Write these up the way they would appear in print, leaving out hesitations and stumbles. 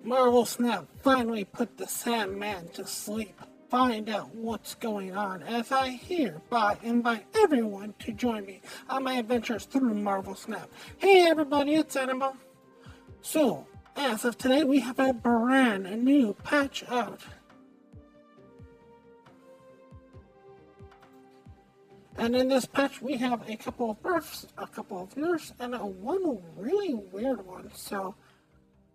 Marvel Snap finally put the Sandman to sleep. Find out what's going on as I hereby invite everyone to join me on my adventures through Marvel Snap. Hey everybody, it's Animal. So, as of today, we have a brand new patch out. And in this patch, we have a couple of Nerfs, a couple of Nerfs, and one really weird one. So,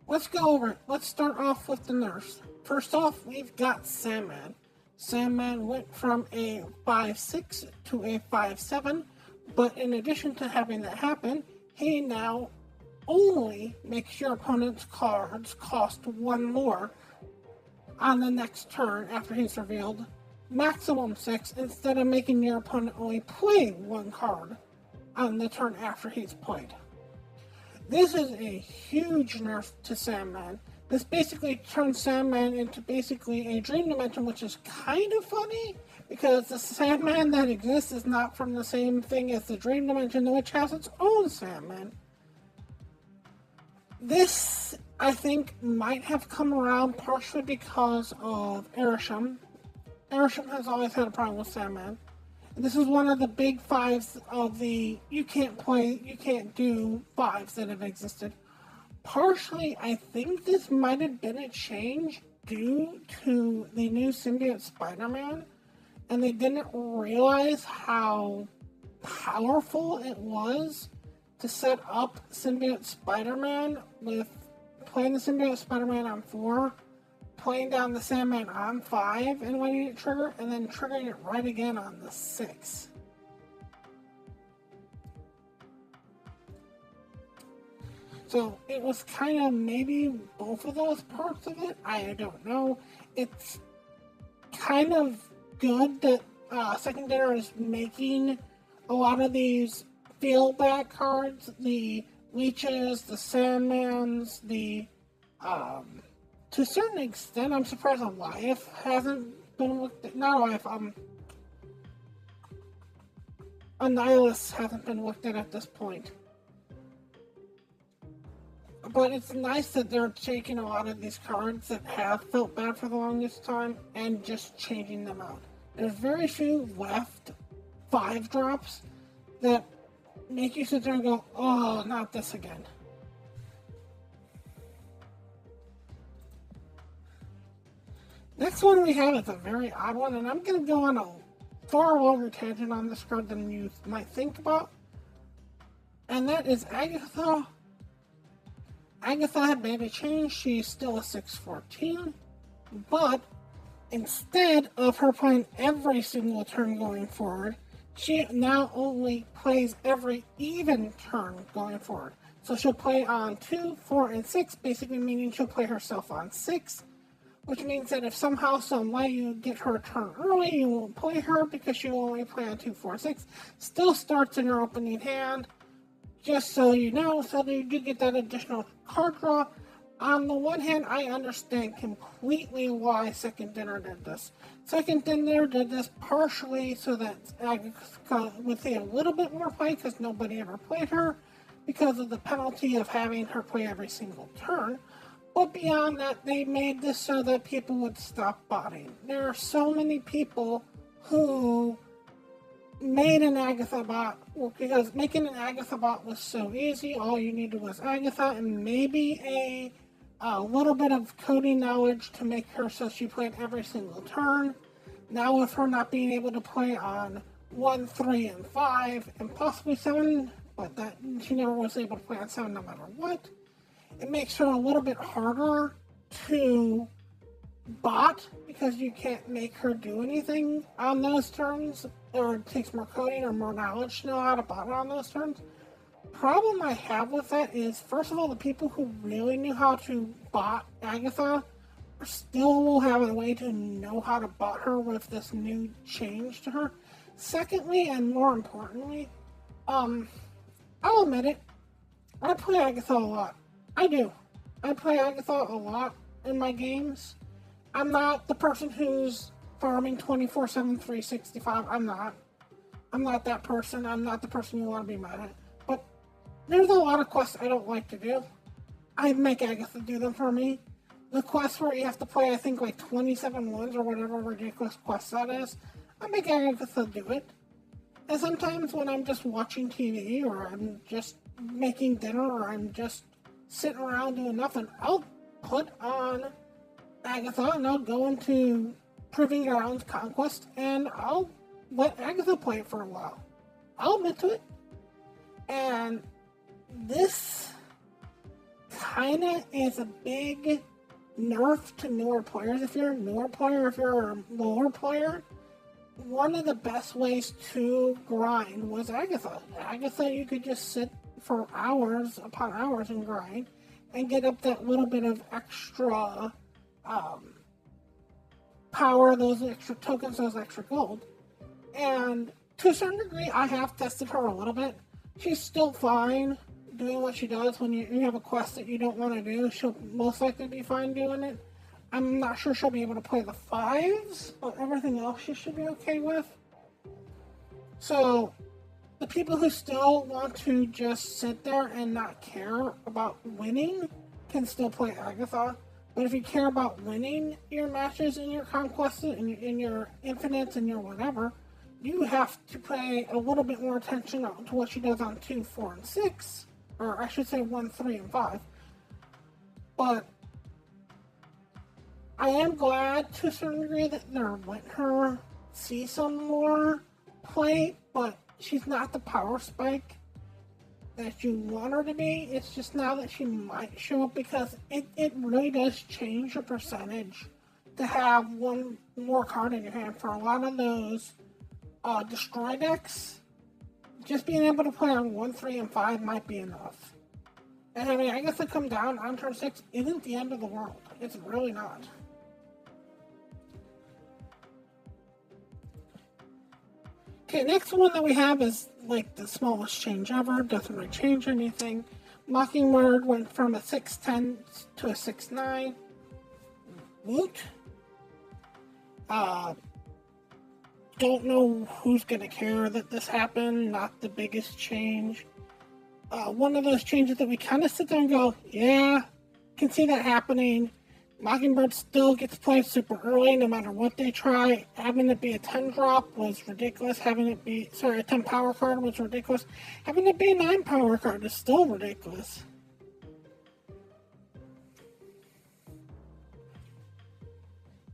let's go over it. Let's start off with the Nerfs. First off, we've got Sandman. Sandman went from a 5.6 to a 5.7, but in addition to having that happen, he now only makes your opponent's cards cost one more on the next turn after he's revealed. Maximum 6 instead of making your opponent only play one card on the turn after he's played. This is a huge nerf to Sandman. This basically turns Sandman into basically a dream dimension, which is kind of funny because the Sandman that exists is not from the same thing as the dream dimension, which has its own Sandman. This, I think, might have come around partially because of Aero. Aero has always had a problem with Sandman. This is one of the big fives of the you can't do fives that have existed. Partially, I think this might have been a change due to the new symbiote Spider-Man, and they didn't realize how powerful it was to set up symbiote Spider-Man with playing the symbiote Spider-Man on 4, playing down the Sandman on 5 and letting it trigger, and then triggering it right again on the 6. So it was kind of maybe both of those parts of it. I don't know. It's kind of good that Second Dinner is making a lot of these feel-back cards, the Leeches, the Sandmans, the to a certain extent, I'm surprised Goliath hasn't been looked at. Not Goliath, Annihilus hasn't been looked at this point. But it's nice that they're taking a lot of these cards that have felt bad for the longest time and just changing them out. There's very few left 5-drops that make you sit there and go, oh, not this again. Next one we have is a very odd one, and I'm going to go on a far longer tangent on this card than you might think about. And that is Agatha. Agatha had made a change. She's still a 6/14, but instead of her playing every single turn going forward, she now only plays every even turn going forward. So she'll play on 2, 4, and 6, basically meaning she'll play herself on 6. Which means that if somehow, some way you get her a turn early, you won't play her because she will only play on 2, 4, 6. Still starts in your opening hand, just so you know, so that you do get that additional card draw. On the one hand, I understand completely why Second Dinner did this. Second Dinner did this partially so that Agatha would see a little bit more play because nobody ever played her because of the penalty of having her play every single turn. But beyond that, they made this so that people would stop botting. There are so many people who made an Agatha bot, because making an Agatha bot was so easy. All you needed was Agatha and maybe a little bit of coding knowledge to make her so she played every single turn. Now with her not being able to play on 1, 3, and 5, and possibly 7, but that she never was able to play on 7 no matter what, it makes her a little bit harder to bot because you can't make her do anything on those turns, or it takes more coding or more knowledge to know how to bot her on those turns. Problem I have with that is, first of all, the people who really knew how to bot Agatha still will have a way to know how to bot her with this new change to her. Secondly, and more importantly, I'll admit it, I play Agatha a lot. I do. I play Agatha a lot in my games. I'm not the person who's farming 24/7, 365. I'm not that person. I'm not the person you want to be mad at. But there's a lot of quests I don't like to do. I make Agatha do them for me. the quest where you have to play, I think, like 27 ones or whatever ridiculous quest that is. I make Agatha do it. And sometimes when I'm just watching TV or I'm just making dinner or I'm just sitting around doing nothing, I'll put on Agatha and I'll go into Proving Grounds Conquest and I'll let Agatha play it for a while. I'll admit to it. And this kind of is a big nerf to newer players. If you're a newer player, if you're a lower player, one of the best ways to grind was Agatha. Agatha, you could just sit for hours upon hours and grind and get up that little bit of extra power, those extra tokens, those extra gold. And to a certain degree, I have tested her a little bit. She's still fine doing what she does. When you have a quest that you don't want to do, she'll most likely be fine doing it. I'm not sure she'll be able to play the 5s, but everything else she should be okay with. So, the people who still want to just sit there and not care about winning can still play Agatha. But if you care about winning your matches and your conquests and your infinites and your whatever, you have to pay a little bit more attention to what she does on 2, 4, and 6. Or I should say 1, 3, and 5. But I am glad to a certain degree that they're letting her see some more play, but she's not the power spike that you want her to be. It's just now that she might show up because it really does change the percentage to have one more card in your hand. For a lot of those destroy decks, just being able to play on 1, 3, and 5 might be enough. And I mean, I guess to come down on turn 6 isn't the end of the world. It's really not. Okay, next one that we have is like the smallest change ever. Doesn't really change anything. Mockingbird went from a 6'10" to a 6'9". Woot. Don't know who's gonna care that this happened. Not the biggest change. One of those changes that we kind of sit there and go, yeah, can see that happening. Mockingbird still gets played super early no matter what they try. Having it be a 10 drop was ridiculous. Having it be, a 10 power card was ridiculous. Having it be a 9 power card is still ridiculous.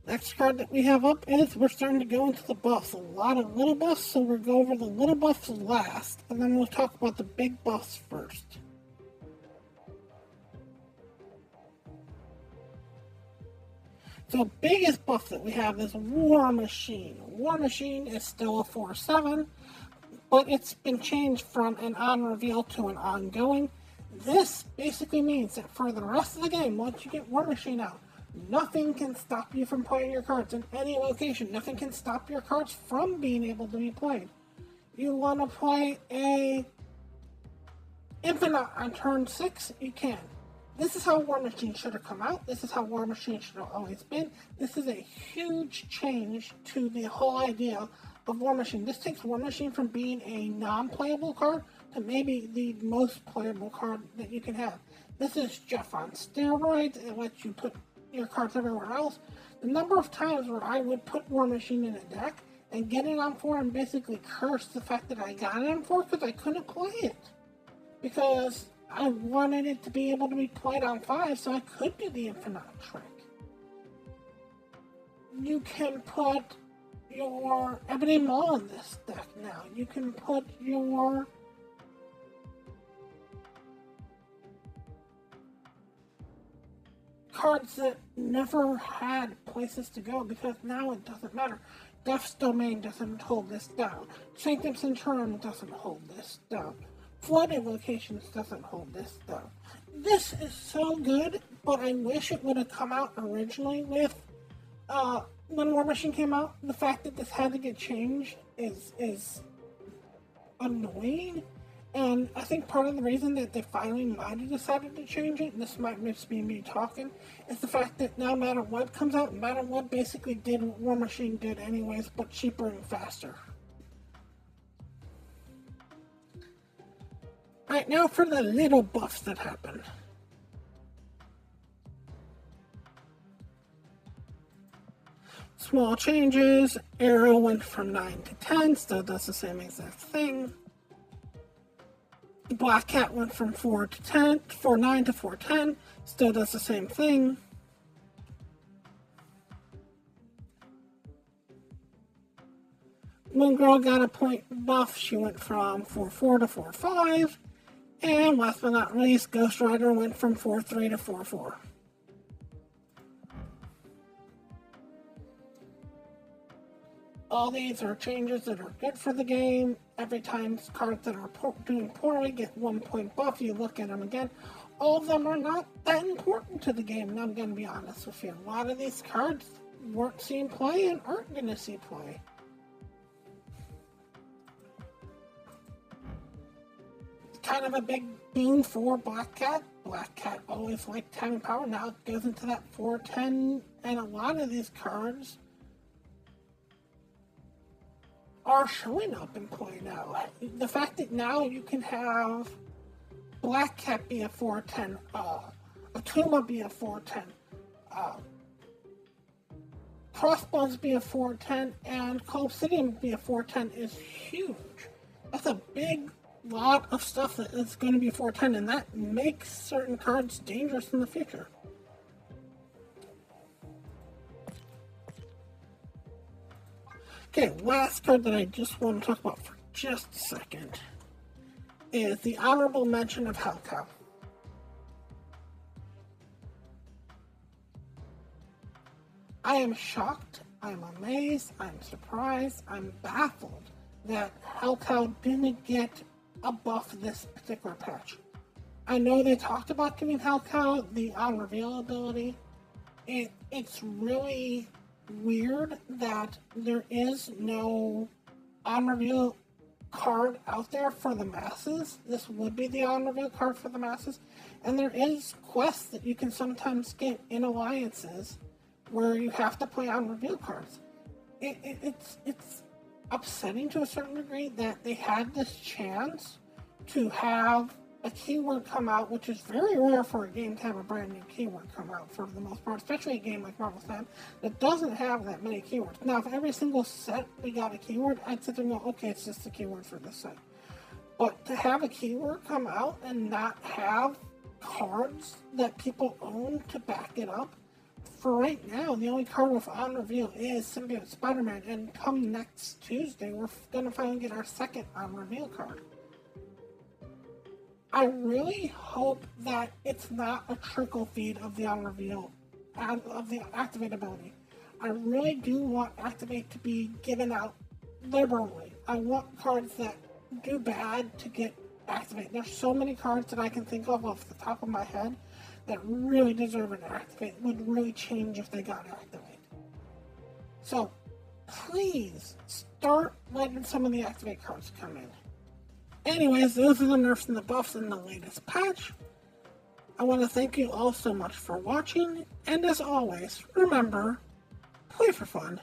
Next card that we have up is we're starting to go into the buffs. A lot of little buffs, so we'll go over the little buffs last, and then we'll talk about the big buffs first. So biggest buff that we have is War Machine. War Machine is still a 4/7, but it's been changed from an on reveal to an ongoing. This basically means that for the rest of the game, once you get War Machine out, nothing can stop you from playing your cards in any location. Nothing can stop your cards from being able to be played. You want to play a Infinite on turn 6, you can. This is how War Machine should have come out. This is how War Machine should have always been. This is a huge change to the whole idea of War Machine. This takes War Machine from being a non-playable card to maybe the most playable card that you can have. This is Jeff on steroids. It lets you put your cards everywhere else. The number of times where I would put War Machine in a deck and get it on 4 and basically curse the fact that I got it on 4 because I couldn't play it. Because I wanted it to be able to be played on 5 so I could do the Infinite trick. You can put your Ebony Maw in this deck now. You can put your cards that never had places to go because now it doesn't matter. Death's Domain doesn't hold this down. Sanctum Sanctorum doesn't hold this down. Flooded Locations doesn't hold this down. This is so good, but I wish it would have come out originally with when War Machine came out. The fact that this had to get changed is annoying. And I think part of the reason that they finally might have decided to change it, and this might just be me talking, is the fact that no matter what comes out, no matter what basically did what War Machine did anyways, but cheaper and faster. Alright, now for the little buffs that happened. Small changes. Aero went from 9 to 10, still does the same exact thing. The Black Cat went from 4 to 10, 4.9 to 4.10, still does the same thing. Moon Girl got a point buff. She went from 4.4 to 4.5. And last but not least, Ghost Rider went from 4.3 to 4.4. All these are changes that are good for the game. Every time cards that are doing poorly get 1 point buff, you look at them again. All of them are not that important to the game, and I'm going to be honest with you. A lot of these cards weren't seen play and aren't going to see play. Kind of a big boon for Black Cat. Black Cat always liked having power. Now it goes into that 4.10, and a lot of these cards are showing up in play now. The fact that now you can have Black Cat be a 4.10, Atuma be a 4.10, Crossbones be a 4.10, and Obsidian be a 4.10 is huge. That's a big lot of stuff that is going to be 4.10, and that makes certain cards dangerous in the future. Okay, last card that I just want to talk about for just a second is the honorable mention of Hellcow. I am shocked, I'm amazed, I'm surprised, I'm baffled that Hellcow didn't get a buff this particular patch. I know they talked about giving Hellcow the on-reveal ability. It's really weird that there is no on-reveal card out there for the masses. This would be the on-reveal card for the masses. And there is quests that you can sometimes get in alliances where you have to play on-reveal cards. It's upsetting to a certain degree that they had this chance to have a keyword come out, which is very rare for a game to have a brand new keyword come out for the most part, especially a game like Marvel Snap that doesn't have that many keywords. Now, if every single set we got a keyword, I'd sit there and go, okay, it's just a keyword for this set. But to have a keyword come out and not have cards that people own to back it up, for right now, the only card with on reveal is Symbiote Spider-Man, and come next Tuesday, we're going to finally get our second on reveal card. I really hope that it's not a trickle feed of the on reveal, of the Activate ability. I really do want Activate to be given out liberally. I want cards that do bad to get Activate. There's so many cards that I can think of off the top of my head that really deserve an Activate. It would really change if they got Activate. So, please, start letting some of the Activate cards come in. Anyways, those are the nerfs and the buffs in the latest patch. I want to thank you all so much for watching, and as always, remember, play for fun.